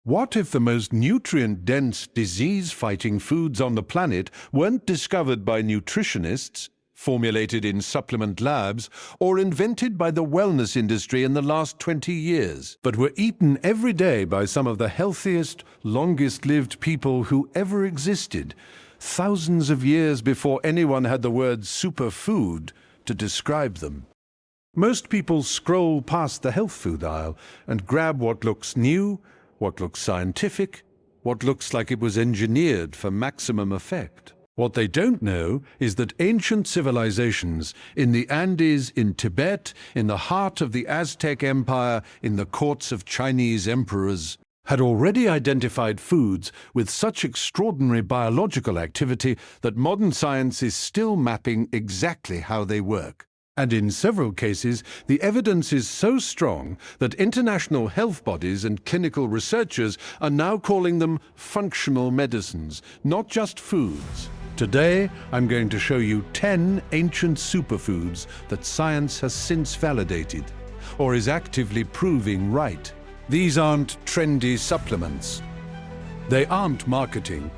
What if the most nutrient-dense, disease-fighting foods on the planet weren't discovered by nutritionists, formulated in supplement labs, or invented by the wellness industry in the last 20 years, but were eaten every day by some of the healthiest, longest-lived people who ever existed, thousands of years before anyone had the word superfood to describe them? Most people scroll past the health food aisle and grab what looks new, what looks scientific, what looks like it was engineered for maximum effect. What they don't know is that ancient civilizations in the Andes, in Tibet, in the heart of the Aztec Empire, in the courts of Chinese emperors, had already identified foods with such extraordinary biological activity that modern science is still mapping exactly how they work. And in several cases, the evidence is so strong that international health bodies and clinical researchers are now calling them functional medicines, not just foods. Today, I'm going to show you 10 ancient superfoods that science has since validated, or is actively proving right. These aren't trendy supplements. They aren't marketing.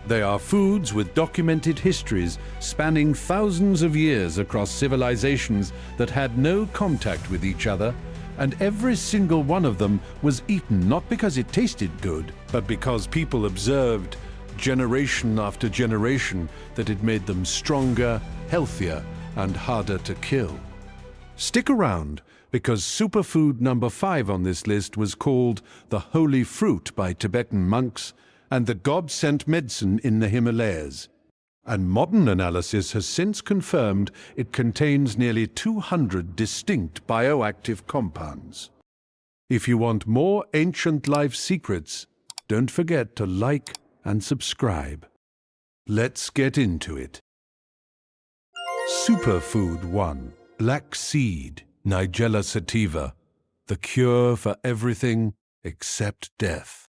They are foods with documented histories spanning thousands of years across civilizations that had no contact with each other, and every single one of them was eaten not because it tasted good, but because people observed, generation after generation, that it made them stronger, healthier, and harder to kill. Stick around, because superfood number 5 on this list was called the holy fruit by Tibetan monks, and the God-sent medicine in the Himalayas. And modern analysis has since confirmed it contains nearly 200 distinct bioactive compounds. If you want more ancient life secrets, don't forget to like and subscribe. Let's get into it. Superfood 1. Black seed, Nigella sativa, the cure for everything except death.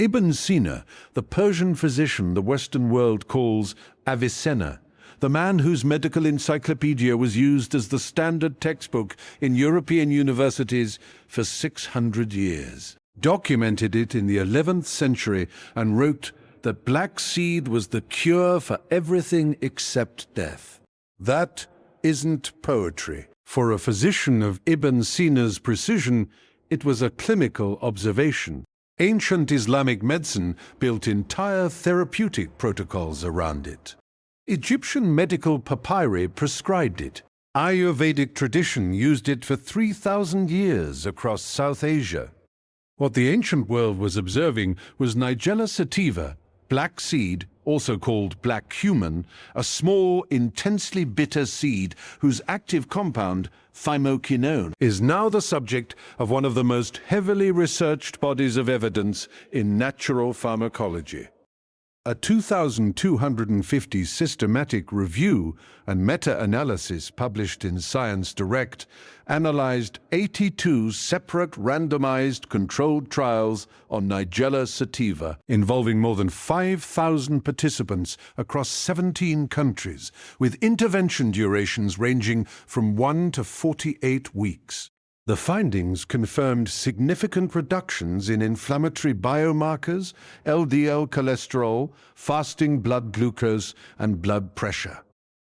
Ibn Sina, the Persian physician the Western world calls Avicenna, the man whose medical encyclopedia was used as the standard textbook in European universities for 600 years, documented it in the 11th century and wrote that black seed was the cure for everything except death. That isn't poetry. For a physician of Ibn Sina's precision, it was a clinical observation. Ancient Islamic medicine built entire therapeutic protocols around it. Egyptian medical papyri prescribed it. Ayurvedic tradition used it for 3,000 years across South Asia. What the ancient world was observing was Nigella sativa, black seed, also called black cumin, a small, intensely bitter seed whose active compound, thymoquinone, is now the subject of one of the most heavily researched bodies of evidence in natural pharmacology. A 2,250 systematic review and meta-analysis published in Science Direct analyzed 82 separate randomized controlled trials on Nigella sativa involving more than 5,000 participants across 17 countries, with intervention durations ranging from 1 to 48 weeks. The findings confirmed significant reductions in inflammatory biomarkers, LDL cholesterol, fasting blood glucose, and blood pressure.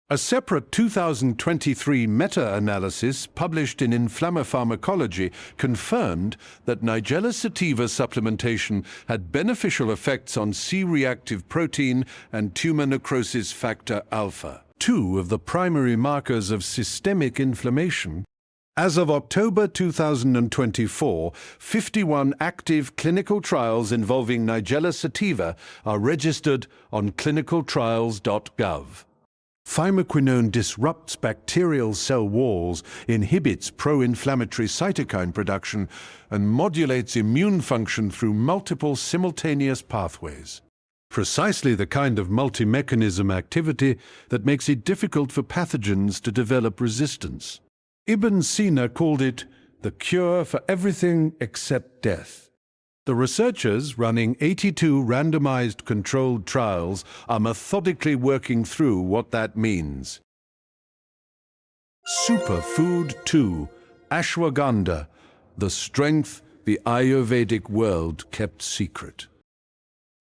A separate 2023 meta-analysis published in Inflammapharmacology confirmed that Nigella sativa supplementation had beneficial effects on C-reactive protein and tumor necrosis factor alpha, two of the primary markers of systemic inflammation. As of October 2024, 51 active clinical trials involving Nigella sativa are registered on clinicaltrials.gov. Thymoquinone disrupts bacterial cell walls, inhibits pro-inflammatory cytokine production, and modulates immune function through multiple simultaneous pathways. Precisely the kind of multi-mechanism activity that makes it difficult for pathogens to develop resistance. Ibn Sina called it the cure for everything except death. The researchers running 82 randomized controlled trials are methodically working through what that means. Superfood 2, Ashwagandha, the strength, the Ayurvedic world kept secret.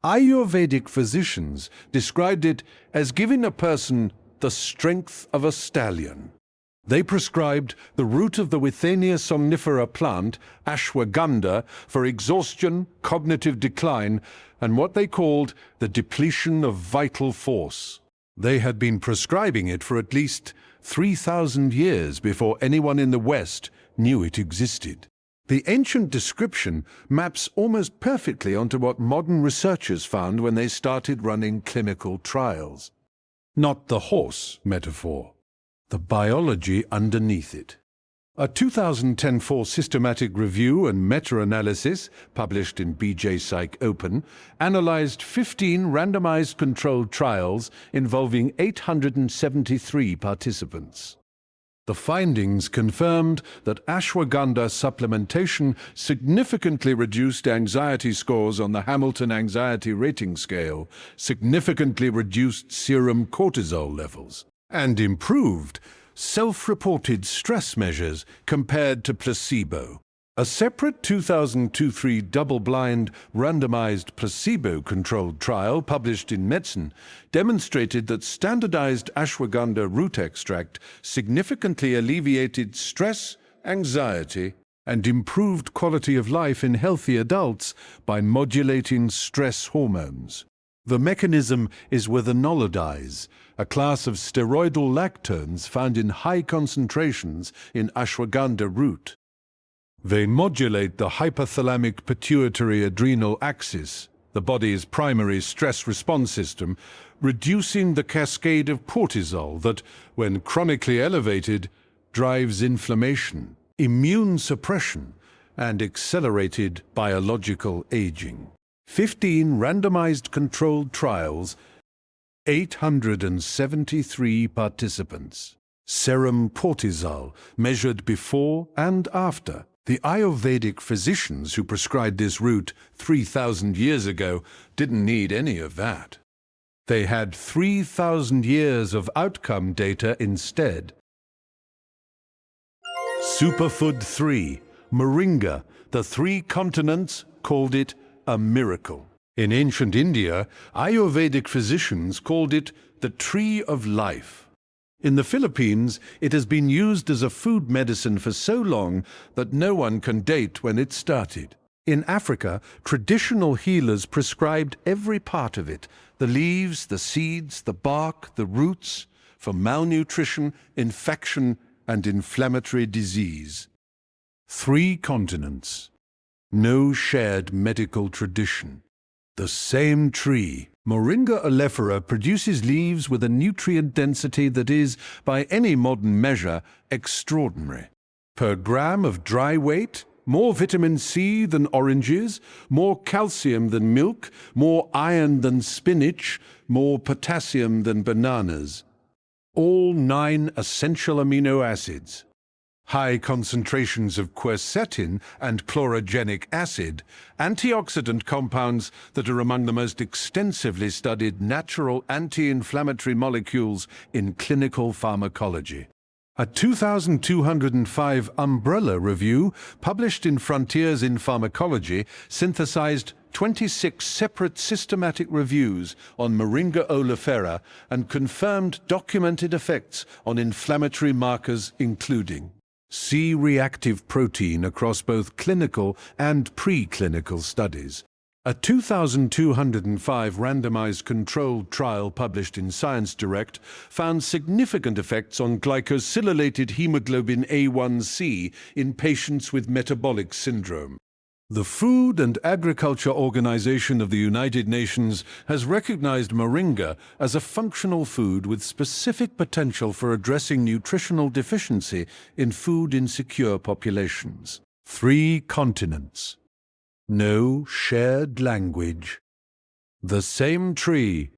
Ayurvedic physicians described it as giving a person the strength of a stallion. They prescribed the root of the Withania somnifera plant, Ashwagandha, for exhaustion, cognitive decline, and what they called the depletion of vital force. They had been prescribing it for at least 3,000 years before anyone in the West knew it existed. The ancient description maps almost perfectly onto what modern researchers found when they started running clinical trials. Not the horse metaphor, the biology underneath it. A 2010 systematic review and meta-analysis, published in BJ Psych Open, analyzed 15 randomized controlled trials involving 873 participants. The findings confirmed that ashwagandha supplementation significantly reduced anxiety scores on the Hamilton Anxiety Rating Scale, significantly reduced serum cortisol levels, and improved self-reported stress measures compared to placebo. A separate 2002-3 double-blind, randomized, placebo-controlled trial published in Medicine demonstrated that standardized ashwagandha root extract significantly alleviated stress, anxiety, and improved quality of life in healthy adults by modulating stress hormones. The mechanism is with anolidase, a class of steroidal lactones found in high concentrations in ashwagandha root. They modulate the hypothalamic pituitary adrenal axis, the body's primary stress response system, reducing the cascade of cortisol that, when chronically elevated, drives inflammation, immune suppression, and accelerated biological aging. 15 randomized controlled trials, 873 participants. Serum cortisol measured before and after. The Ayurvedic physicians who prescribed this root 3,000 years ago didn't need any of that. They had 3,000 years of outcome data instead. Superfood 3, Moringa, the 3 continents called it a miracle. In ancient India, Ayurvedic physicians called it the tree of life. In the Philippines, it has been used as a food medicine for so long that no one can date when it started. In Africa, traditional healers prescribed every part of it, the leaves, the seeds, the bark, the roots, for malnutrition, infection, and inflammatory disease. 3 continents. No shared medical tradition. The same tree, Moringa oleifera, produces leaves with a nutrient density that is, by any modern measure, extraordinary. Per gram of dry weight, more vitamin C than oranges, more calcium than milk, more iron than spinach, more potassium than bananas. All 9 essential amino acids. High concentrations of quercetin and chlorogenic acid, antioxidant compounds that are among the most extensively studied natural anti-inflammatory molecules in clinical pharmacology. A 2205 umbrella review published in Frontiers in Pharmacology synthesized 26 separate systematic reviews on Moringa oleifera and confirmed documented effects on inflammatory markers including C-reactive protein across both clinical and preclinical studies. A 2205 randomized controlled trial published in Science Direct found significant effects on glycosylated hemoglobin A1C in patients with metabolic syndrome. The Food and Agriculture Organization of the United Nations has recognized moringa as a functional food with specific potential for addressing nutritional deficiency in food-insecure populations. 3 continents. No shared language. The same tree.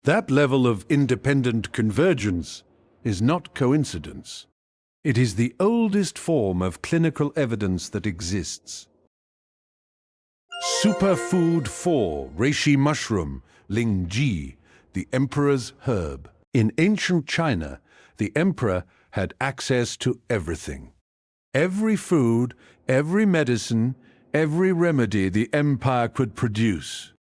That level of independent convergence is not coincidence. It is the oldest form of clinical evidence that exists. Superfood 4, Reishi mushroom, Lingji, the emperor's herb. In ancient China, the emperor had access to everything. Every food, every medicine, every remedy the empire could produce.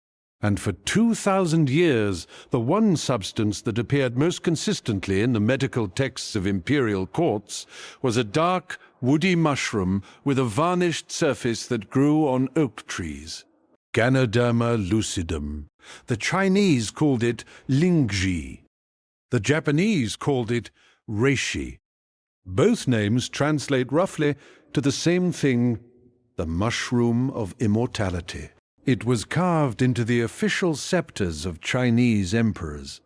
And for 2,000 years, the one substance that appeared most consistently in the medical texts of imperial courts was a dark, woody mushroom with a varnished surface that grew on oak trees. Ganoderma lucidum. The Chinese called it lingzhi. The Japanese called it reishi. Both names translate roughly to the same thing, the mushroom of immortality. It was carved into the official scepters of Chinese emperors.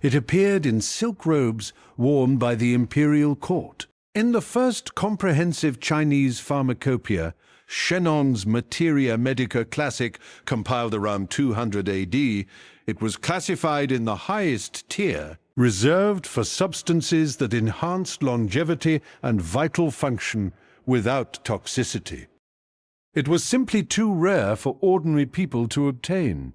It appeared in silk robes worn by the imperial court. In the first comprehensive Chinese pharmacopoeia, Shennon's Materia Medica Classic, compiled around 200 AD, it was classified in the highest tier, reserved for substances that enhanced longevity and vital function without toxicity. It was simply too rare for ordinary people to obtain,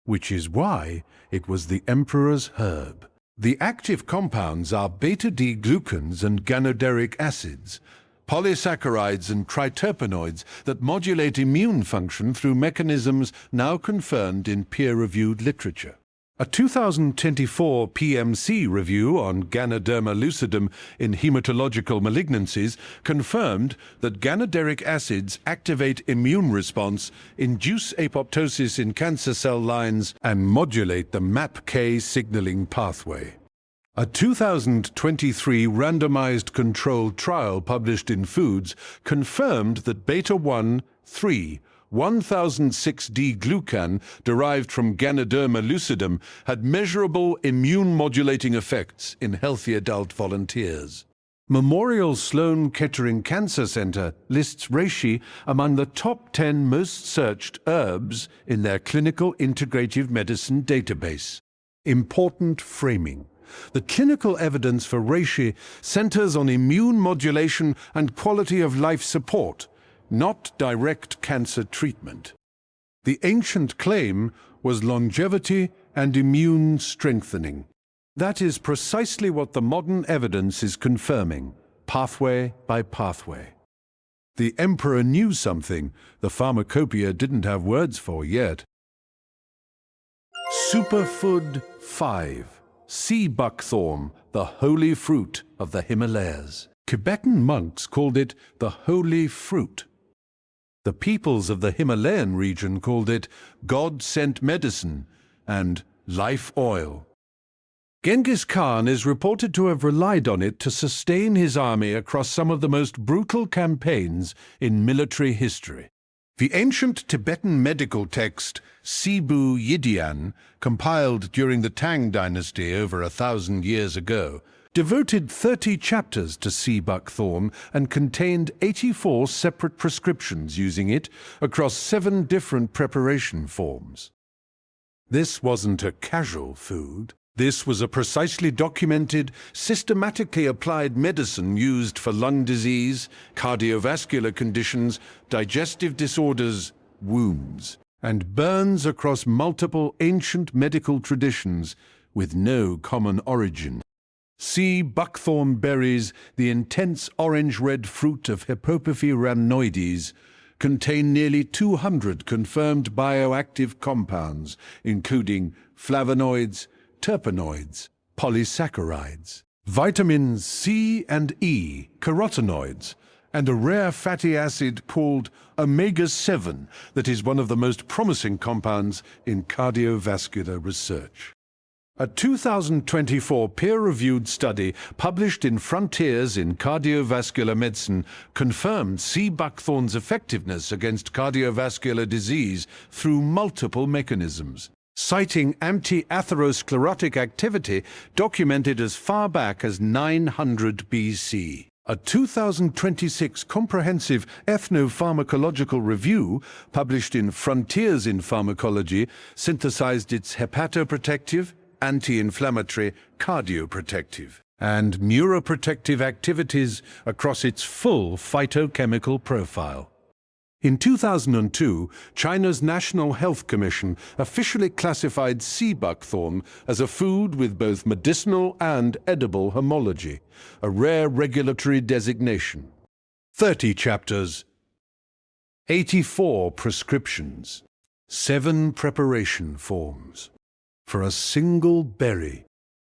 which is why it was the emperor's herb. The active compounds are beta-D-glucans and ganoderic acids, polysaccharides and triterpenoids that modulate immune function through mechanisms now confirmed in peer-reviewed literature. A 2024 PMC review on Ganoderma lucidum in hematological malignancies confirmed that ganoderic acids activate immune response, induce apoptosis in cancer cell lines, and modulate the MAPK signaling pathway. A 2023 randomized controlled trial published in Foods confirmed that beta-1,3 1006-D-glucan derived from Ganoderma lucidum had measurable immune-modulating effects in healthy adult volunteers. Memorial Sloan Kettering Cancer Center lists reishi among the top 10 most searched herbs in their clinical integrative medicine database. Important framing. The clinical evidence for reishi centers on immune modulation and quality of life support, not direct cancer treatment. The ancient claim was longevity and immune strengthening. That is precisely what the modern evidence is confirming, pathway by pathway. The emperor knew something the pharmacopoeia didn't have words for yet. Superfood 5. Sea buckthorn, the holy fruit of the Himalayas. Tibetan monks called it the holy fruit. The peoples of the Himalayan region called it God-sent medicine and life oil. Genghis Khan is reported to have relied on it to sustain his army across some of the most brutal campaigns in military history. The ancient Tibetan medical text Sibu Yidyan, compiled during the Tang dynasty over 1,000 years ago, devoted 30 chapters to sea buckthorn and contained 84 separate prescriptions using it across 7 different preparation forms. This wasn't a casual food. This was a precisely documented, systematically applied medicine used for lung disease, cardiovascular conditions, digestive disorders, wounds, and burns across multiple ancient medical traditions with no common origin. Sea buckthorn berries, the intense orange-red fruit of Hippopathy rhamnoides, contain nearly 200 confirmed bioactive compounds, including flavonoids, terpenoids, polysaccharides, vitamins C and E, carotenoids, and a rare fatty acid called omega-7 that is one of the most promising compounds in cardiovascular research. A 2024 peer-reviewed study published in Frontiers in Cardiovascular Medicine confirmed sea buckthorn's effectiveness against cardiovascular disease through multiple mechanisms, citing anti-atherosclerotic activity documented as far back as 900 BC. A 2026 comprehensive ethnopharmacological review published in Frontiers in Pharmacology synthesized its hepatoprotective, anti-inflammatory, cardioprotective, and neuroprotective activities across its full phytochemical profile. In 2002, China's National Health Commission officially classified sea buckthorn as a food with both medicinal and edible homology, a rare regulatory designation. 30 chapters. 84 prescriptions, 7 preparation forms. For a single berry,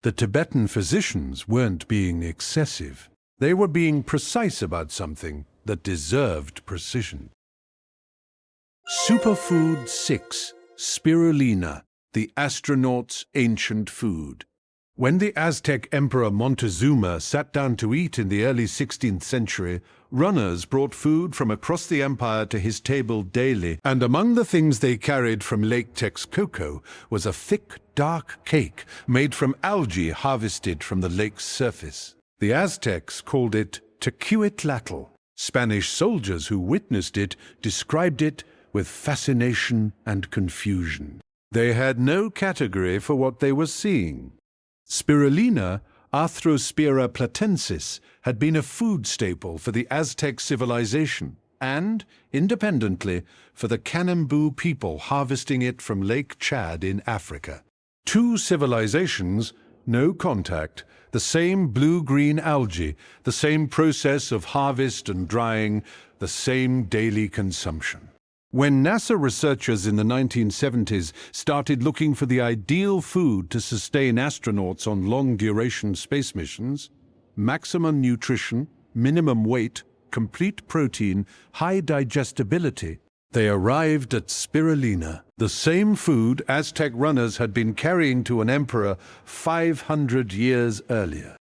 the Tibetan physicians weren't being excessive. They were being precise about something that deserved precision. Superfood 6, Spirulina, the astronaut's ancient food. When the Aztec Emperor Montezuma sat down to eat in the early 16th century, runners brought food from across the empire to his table daily, and among the things they carried from Lake Texcoco was a thick, dark cake made from algae harvested from the lake's surface. The Aztecs called it tecuitlatl. Spanish soldiers who witnessed it described it with fascination and confusion. They had no category for what they were seeing. Spirulina, Arthrospira platensis, had been a food staple for the Aztec civilization and, independently, for the Kanembu people harvesting it from Lake Chad in Africa. 2 civilizations, no contact, the same blue-green algae, the same process of harvest and drying, the same daily consumption. When NASA researchers in the 1970s started looking for the ideal food to sustain astronauts on long-duration space missions, maximum nutrition, minimum weight, complete protein, high digestibility, they arrived at spirulina, the same food Aztec runners had been carrying to an emperor 500 years earlier.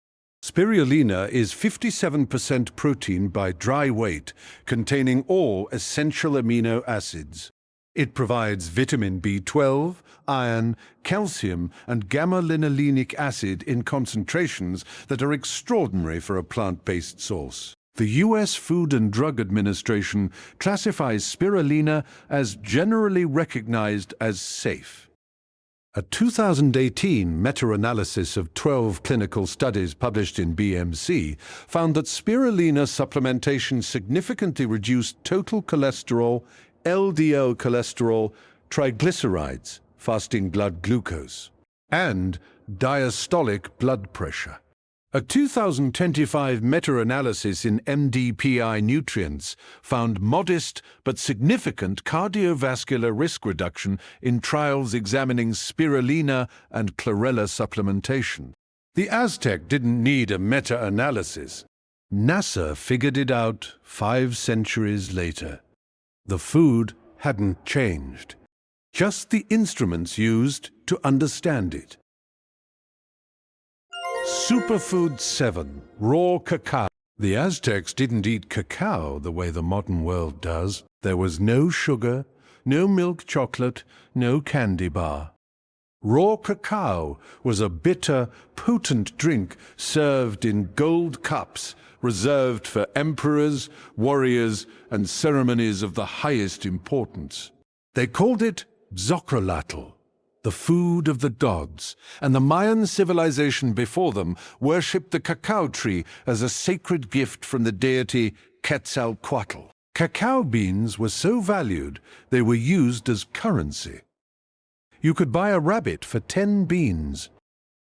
Spirulina is 57% protein by dry weight, containing all essential amino acids. It provides vitamin B12, iron, calcium, and gamma-linolenic acid in concentrations that are extraordinary for a plant-based source. The U.S. Food and Drug Administration classifies spirulina as generally recognized as safe. A 2018 meta-analysis of 12 clinical studies published in BMC found that spirulina supplementation significantly reduced total cholesterol, LDL cholesterol, triglycerides, fasting blood glucose, and diastolic blood pressure. A 2025 meta-analysis in MDPI nutrients found modest but significant cardiovascular risk reduction in trials examining spirulina and chlorella supplementation. The Aztec didn't need a meta-analysis. NASA figured it out 5 centuries later. The food hadn't changed, just the instruments used to understand it. Superfood 7, raw cacao. The Aztecs didn't eat cacao the way the modern world does. There was no sugar, no milk chocolate, no candy bar. Raw cacao was a bitter, potent drink served in gold cups, reserved for emperors, warriors, and ceremonies of the highest importance. They called it xochitl, the food of the gods, and the Mayan civilization before them worshipped the cacao tree as a sacred gift from the deity Quetzalcoatl. Cacao beans were so valued they were used as currency. You could buy a rabbit for 10 beans.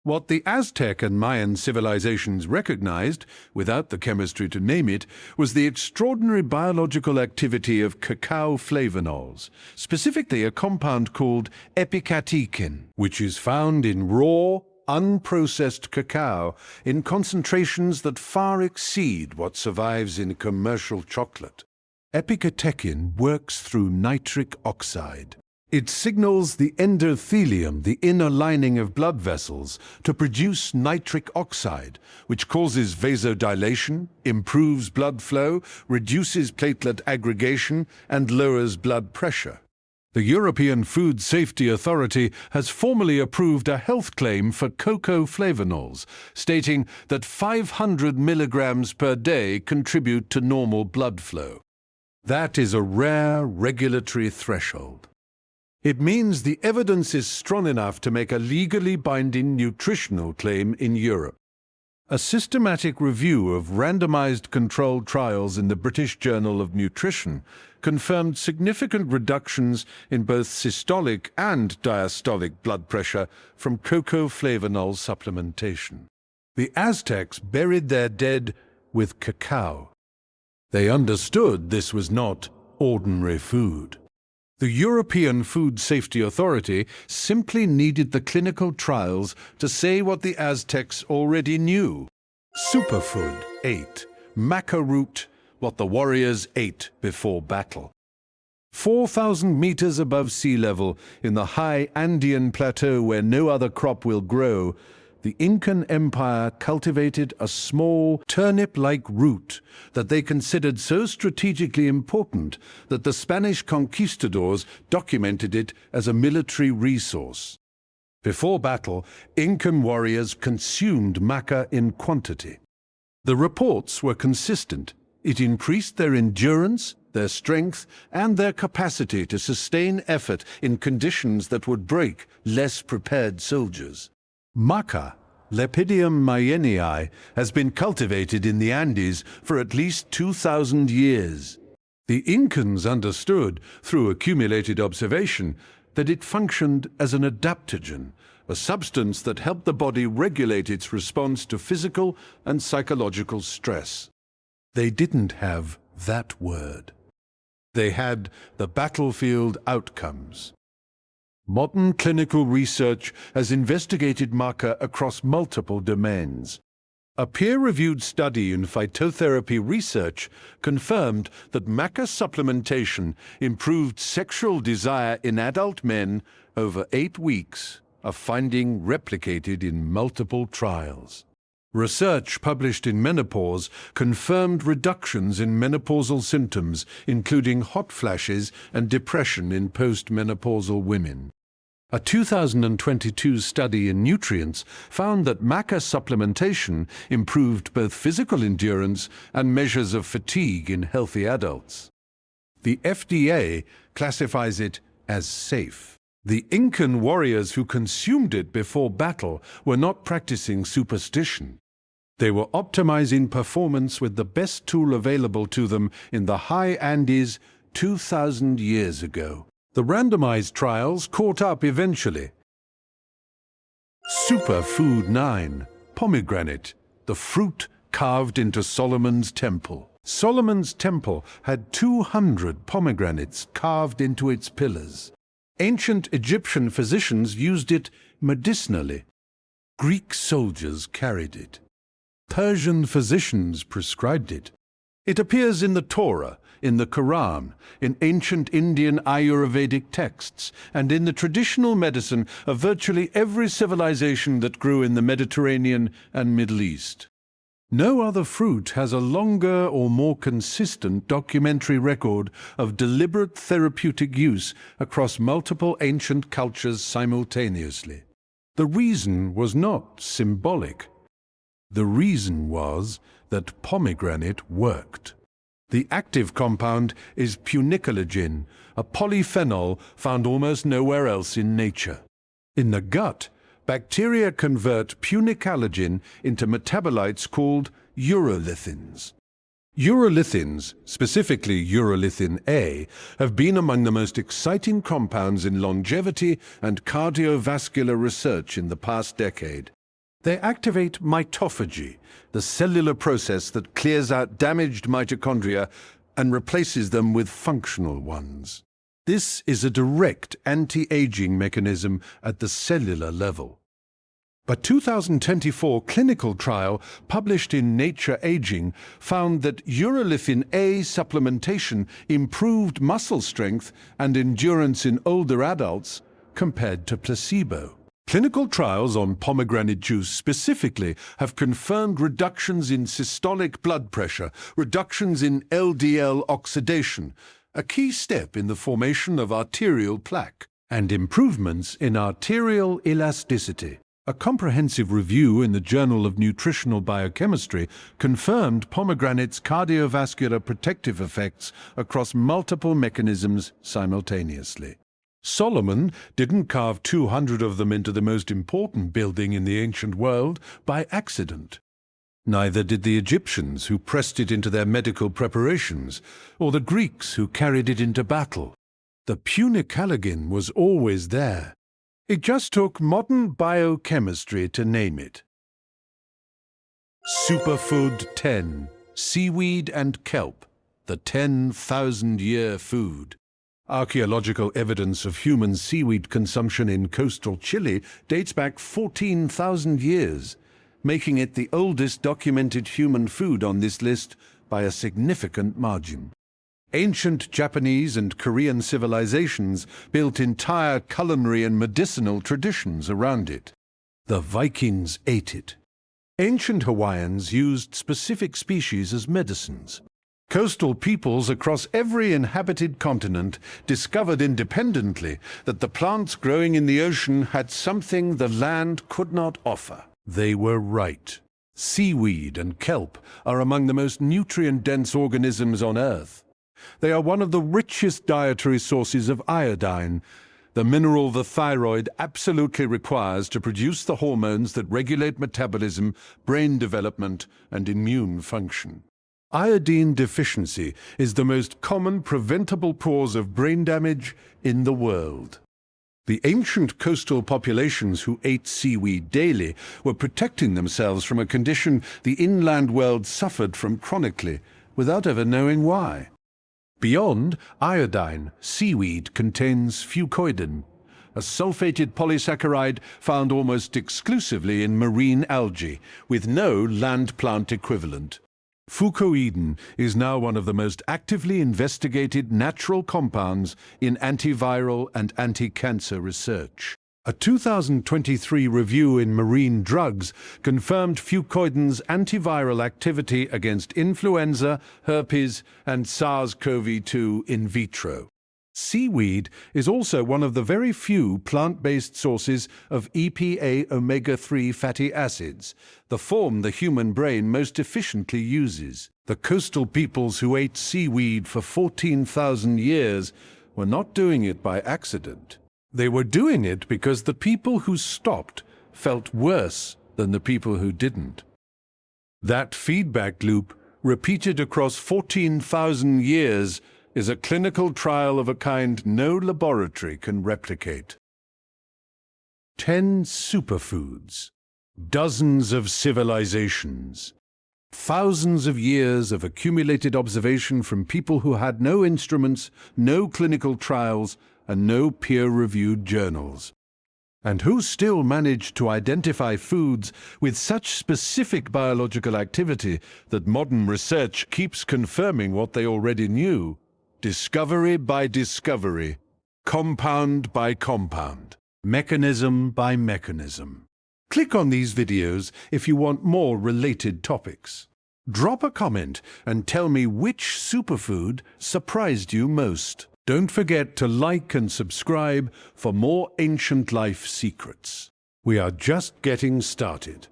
What the Aztec and Mayan civilizations recognized, without the chemistry to name it, was the extraordinary biological activity of cacao flavonols, specifically a compound called epicatechin, which is found in raw, unprocessed cacao in concentrations that far exceed what survives in commercial chocolate. Epicatechin works through nitric oxide. It signals the endothelium, the inner lining of blood vessels, to produce nitric oxide, which causes vasodilation, improves blood flow, reduces platelet aggregation, and lowers blood pressure. The European Food Safety Authority has formally approved a health claim for cocoa flavonols, stating that 500 milligrams per day contribute to normal blood flow. That is a rare regulatory threshold. It means the evidence is strong enough to make a legally binding nutritional claim in Europe. A systematic review of randomized controlled trials in the British Journal of Nutrition confirmed significant reductions in both systolic and diastolic blood pressure from cocoa flavonol supplementation. The Aztecs buried their dead with cacao. They understood this was not ordinary food. The European Food Safety Authority simply needed the clinical trials to say what the Aztecs already knew. Superfood 8. Maca root, what the warriors ate before battle. 4,000 meters above sea level, in the high Andean plateau where no other crop will grow, the Incan Empire cultivated a small turnip-like root that they considered so strategically important that the Spanish conquistadors documented it as a military resource. Before battle, Incan warriors consumed maca in quantity. The reports were consistent. It increased their endurance, their strength, and their capacity to sustain effort in conditions that would break less prepared soldiers. Maca, Lepidium mayenii, has been cultivated in the Andes for at least 2,000 years. The Incans understood, through accumulated observation, that it functioned as an adaptogen, a substance that helped the body regulate its response to physical and psychological stress. They didn't have that word. They had the battlefield outcomes. Modern clinical research has investigated maca across multiple domains. A peer-reviewed study in phytotherapy research confirmed that maca supplementation improved sexual desire in adult men over 8 weeks, a finding replicated in multiple trials. Research published in Menopause confirmed reductions in menopausal symptoms, including hot flashes and depression in postmenopausal women. A 2022 study in Nutrients found that maca supplementation improved both physical endurance and measures of fatigue in healthy adults. The FDA classifies it as safe. The Incan warriors who consumed it before battle were not practicing superstition. They were optimizing performance with the best tool available to them in the high Andes 2,000 years ago. The randomized trials caught up eventually. Superfood 9. Pomegranate, the fruit carved into Solomon's temple. Solomon's temple had 200 pomegranates carved into its pillars. Ancient Egyptian physicians used it medicinally. Greek soldiers carried it. Persian physicians prescribed it. It appears in the Torah, in the Quran, in ancient Indian Ayurvedic texts, and in the traditional medicine of virtually every civilization that grew in the Mediterranean and Middle East. No other fruit has a longer or more consistent documentary record of deliberate therapeutic use across multiple ancient cultures simultaneously. The reason was not symbolic. The reason was that pomegranate worked. The active compound is punicalagin, a polyphenol found almost nowhere else in nature. In the gut, bacteria convert punicalagin into metabolites called urolithins. Urolithins, specifically urolithin A, have been among the most exciting compounds in longevity and cardiovascular research in the past decade. They activate mitophagy, the cellular process that clears out damaged mitochondria and replaces them with functional ones. This is a direct anti-aging mechanism at the cellular level. A 2024 clinical trial published in Nature Aging found that urolithin A supplementation improved muscle strength and endurance in older adults compared to placebo. Clinical trials on pomegranate juice specifically have confirmed reductions in systolic blood pressure, reductions in LDL oxidation, a key step in the formation of arterial plaque, and improvements in arterial elasticity. A comprehensive review in the Journal of Nutritional Biochemistry confirmed pomegranate's cardiovascular protective effects across multiple mechanisms simultaneously. Solomon didn't carve 200 of them into the most important building in the ancient world by accident. Neither did the Egyptians, who pressed it into their medical preparations, or the Greeks, who carried it into battle. The punicalagin was always there. It just took modern biochemistry to name it. Superfood 10. Seaweed and kelp, the 10,000-year food. Archaeological evidence of human seaweed consumption in coastal Chile dates back 14,000 years, making it the oldest documented human food on this list by a significant margin. Ancient Japanese and Korean civilizations built entire culinary and medicinal traditions around it. The Vikings ate it. Ancient Hawaiians used specific species as medicines. Coastal peoples across every inhabited continent discovered independently that the plants growing in the ocean had something the land could not offer. They were right. Seaweed and kelp are among the most nutrient-dense organisms on Earth. They are one of the richest dietary sources of iodine, the mineral the thyroid absolutely requires to produce the hormones that regulate metabolism, brain development, and immune function. Iodine deficiency is the most common preventable cause of brain damage in the world. The ancient coastal populations who ate seaweed daily were protecting themselves from a condition the inland world suffered from chronically, without ever knowing why. Beyond iodine, seaweed contains fucoidan, a sulfated polysaccharide found almost exclusively in marine algae, with no land plant equivalent. Fucoidan is now one of the most actively investigated natural compounds in antiviral and anti-cancer research. A 2023 review in Marine Drugs confirmed fucoidan's antiviral activity against influenza, herpes, and SARS-CoV-2 in vitro. Seaweed is also one of the very few plant-based sources of EPA omega-3 fatty acids, the form the human brain most efficiently uses. The coastal peoples who ate seaweed for 14,000 years were not doing it by accident. They were doing it because the people who stopped felt worse than the people who didn't. That feedback loop, repeated across 14,000 years, is a clinical trial of a kind no laboratory can replicate. 10 superfoods, dozens of civilizations, thousands of years of accumulated observation from people who had no instruments, no clinical trials, and no peer-reviewed journals, and who still managed to identify foods with such specific biological activity that modern research keeps confirming what they already knew. Discovery by discovery, compound by compound, mechanism by mechanism. Click on these videos if you want more related topics. Drop a comment and tell me which superfood surprised you most. Don't forget to like and subscribe for more ancient life secrets. We are just getting started.